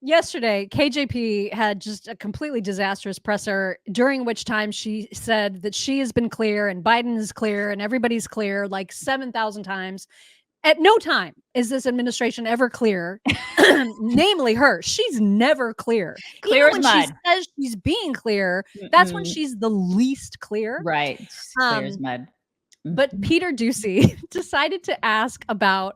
Yesterday, KJP had just a completely disastrous presser, during which time she said that she has been clear and Biden is clear and everybody's clear like 7,000 times. At no time is this administration ever clear, namely her. She's never clear. Clear Even as when mud. she says she's being clear, that's when she's the least clear. Right. Clear as mud. But Peter Doocy decided to ask about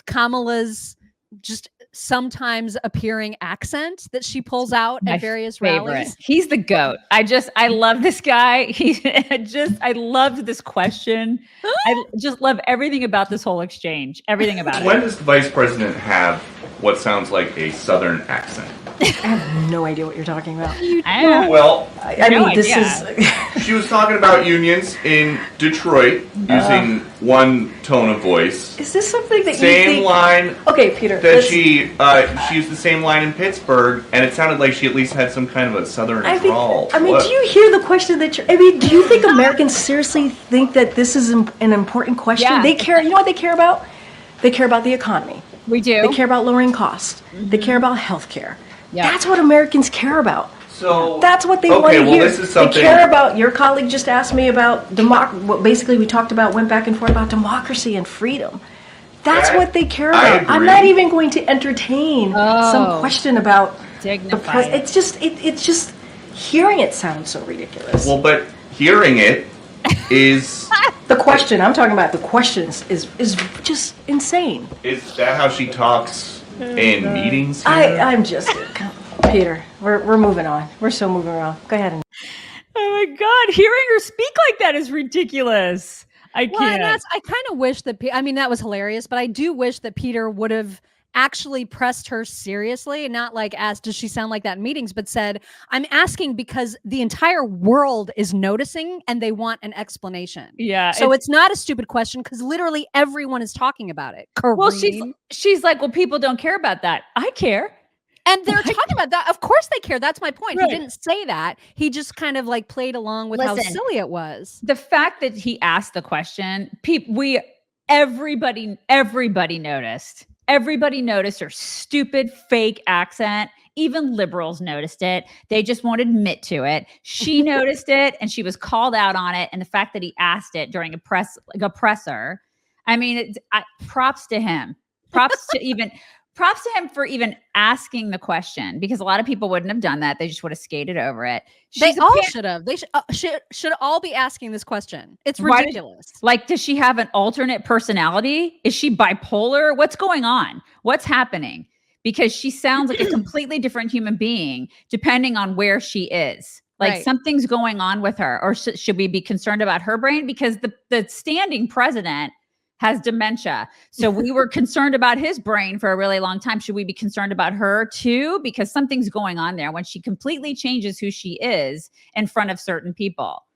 Kamala's just sometimes appearing accent that she pulls out at various rallies. He's the GOAT. I love this guy. I loved this question. I just love everything about this whole exchange. Everything about it. When does the vice president have what sounds like a Southern accent? I have no idea what you're talking about. Well, I mean, this is... She was talking about unions in Detroit using one tone of voice. Is this something that same you think... line? Okay, Peter. That she used the same line in Pittsburgh, and it sounded like she at least had some kind of a Southern drawl. I mean, do you hear the question that you're... I mean, do you think Americans seriously think that this is an important question? Yeah. They care... You know what they care about? They care about the economy. We do. They care about lowering costs. They care about health care. Yeah. That's what Americans care about. So that's what they want to hear. This is something... They care about, your colleague just asked me about what basically we talked about, went back and forth about democracy and freedom. That's what they care about. I'm not even going to entertain some question about dignified. It's just hearing it sounds so ridiculous. Well, but hearing it is the question. I'm talking about the questions is just insane. Is that how she talks in meetings here? I'm just Peter. We're moving on. We're so moving on. Go ahead. Oh my God, hearing her speak like that is ridiculous. I can't. I kind of wish that. I mean, that was hilarious, but I do wish that Peter would have actually pressed her seriously, not like asked, does she sound like that in meetings, but said, I'm asking because the entire world is noticing and they want an explanation. Yeah. So it's not a stupid question because literally everyone is talking about it. Kareem. Well, she's like, well, people don't care about that. I care. And they're talking about that. Of course they care. That's my point. Right. He didn't say that. He just kind of like played along with how silly it was. The fact that he asked the question, everybody noticed. Everybody noticed her stupid fake accent. Even liberals noticed it. They just won't admit to it. She noticed it and she was called out on it. And the fact that he asked it during a presser, I mean, props to him. Props to him for even asking the question, because a lot of people wouldn't have done that. They just would have skated over it. They all should have. They should all be asking this question. It's ridiculous. Does she have an alternate personality? Is she bipolar? What's going on? What's happening? Because she sounds like a completely different human being depending on where she is. Like something's going on with her. Or should we be concerned about her brain? Because the standing president has dementia. So we were concerned about his brain for a really long time. Should we be concerned about her too? Because something's going on there when she completely changes who she is in front of certain people.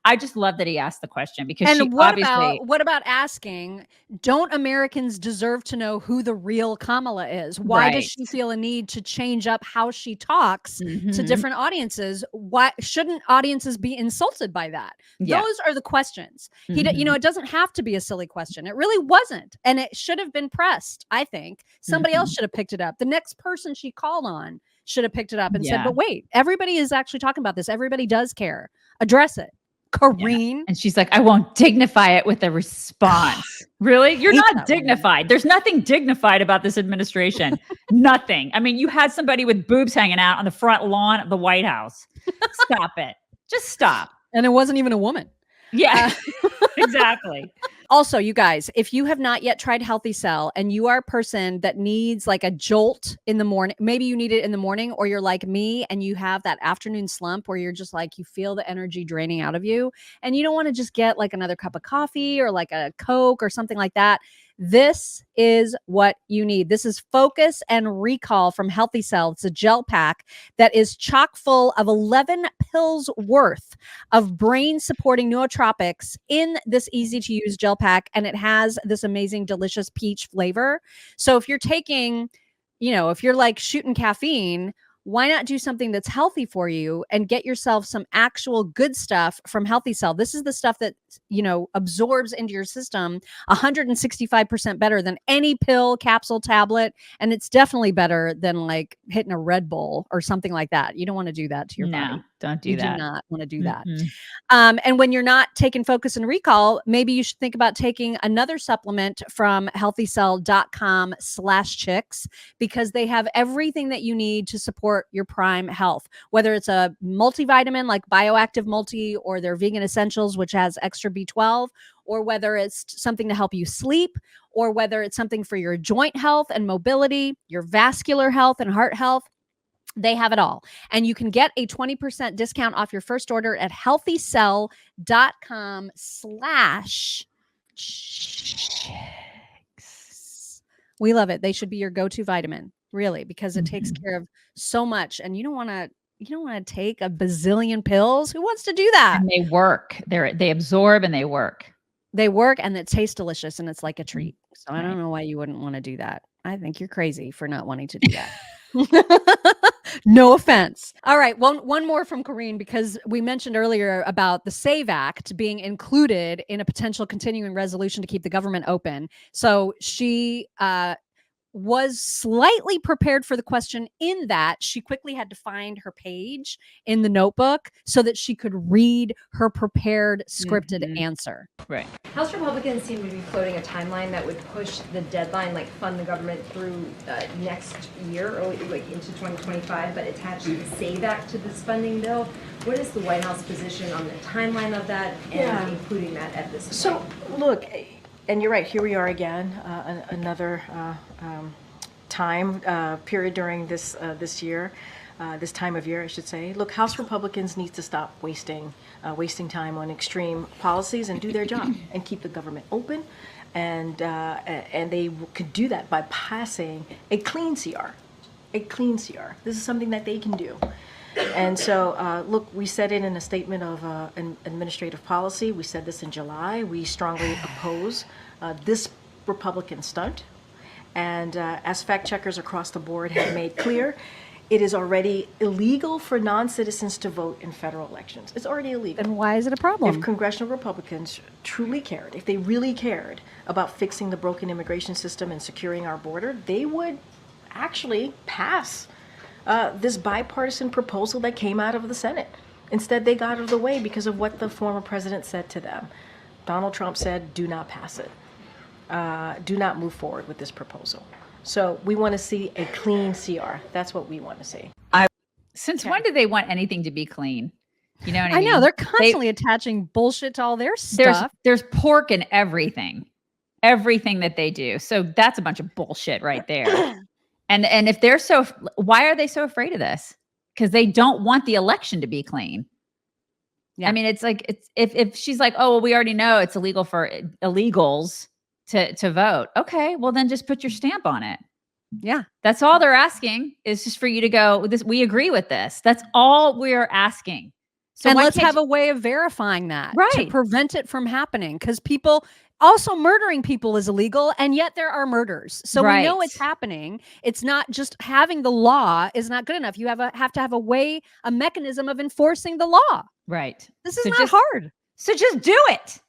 I just love that he asked the question because what about asking, don't Americans deserve to know who the real Kamala is? Why does she feel a need to change up how she talks to different audiences? Why shouldn't audiences be insulted by that? Yeah. Those are the questions. It doesn't have to be a silly question. It really wasn't. And it should have been pressed, I think. Somebody else should have picked it up. The next person she called on should have picked it up and said, but wait, everybody is actually talking about this. Everybody does care. Address it. Kareem. Yeah. And she's like, I won't dignify it with a response. Really? You're not dignified. There's nothing dignified about this administration. Nothing. I mean, you had somebody with boobs hanging out on the front lawn of the White House. Stop it. Just stop. And it wasn't even a woman. Yeah, exactly. Also, you guys, if you have not yet tried Healthy Cell and you are a person that needs like a jolt in the morning, maybe you need it in the morning, or you're like me and you have that afternoon slump where you're just like, you feel the energy draining out of you and you don't want to just get like another cup of coffee or like a Coke or something like that. This is what you need. This is Focus and Recall from Healthy Cell. It's a gel pack that is chock full of 11 pills worth of brain supporting nootropics in this easy to use gel pack. And it has this amazing, delicious peach flavor. So if you're taking, if you're like shooting caffeine, why not do something that's healthy for you and get yourself some actual good stuff from Healthy Cell? This is the stuff that absorbs into your system 165% better than any pill, capsule, tablet. And it's definitely better than like hitting a Red Bull or something like that. You don't want to do that to your body. Don't do You that. do not want to do that. Mm-mm. And when you're not taking Focus and Recall, maybe you should think about taking another supplement from healthycell.com/chicks, because they have everything that you need to support your prime health, whether it's a multivitamin like Bioactive Multi or their Vegan Essentials, which has extra B12, or whether it's something to help you sleep, or whether it's something for your joint health and mobility, your vascular health and heart health. They have it all. And you can get a 20% discount off your first order at healthycell.com/chicks. We love it. They should be your go-to vitamin, really, because it takes care of so much. And you don't want to take a bazillion pills. Who wants to do that? And they work. They absorb and they work. They work, and it tastes delicious, and it's like a treat. So I don't know why you wouldn't want to do that. I think you're crazy for not wanting to do that. No offense. All right. One more from Corrine, because we mentioned earlier about the SAVE Act being included in a potential continuing resolution to keep the government open. So she was slightly prepared for the question in that she quickly had to find her page in the notebook so that she could read her prepared scripted answer. Right. House Republicans seem to be floating a timeline that would push the deadline, like fund the government through next year, or like into 2025, but attach the SAVE Act to this funding bill. What is the White House position on the timeline of that and including that at this point? So, look, and you're right, here we are again, another time period during this year, this time of year, I should say. Look, House Republicans need to stop wasting time on extreme policies and do their job and keep the government open. And they could do that by passing a clean CR. A clean CR. This is something that they can do. And so, look, we said it in a statement of an administrative policy. We said this in July. We strongly oppose this Republican stunt. And as fact checkers across the board have made clear, it is already illegal for non-citizens to vote in federal elections. It's already illegal. Then why is it a problem? If congressional Republicans truly cared, if they really cared about fixing the broken immigration system and securing our border, they would actually pass this bipartisan proposal that came out of the Senate. Instead, they got out of the way because of what the former president said to them. Donald Trump said, do not pass it. Do not move forward with this proposal. So we want to see a clean CR. That's what we want to see. Since when do they want anything to be clean? You know what I mean? I know. They're constantly attaching bullshit to all their stuff. There's pork in everything that they do. So that's a bunch of bullshit right there. And if they're why are they so afraid of this? Because they don't want the election to be clean. Yeah. I mean, it's like, if she's like, oh, well, we already know it's illegal for illegals to vote. Okay, well then just put your stamp on it. Yeah. That's all they're asking, is just for you to go, we agree with this. That's all we're asking. So and let's have a way of verifying that, right, to prevent it from happening. Because also murdering people is illegal, and yet there are murders. So we know it's happening. It's not just having the law is not good enough. You have to have a mechanism of enforcing the law. Right. This is not hard. So just do it.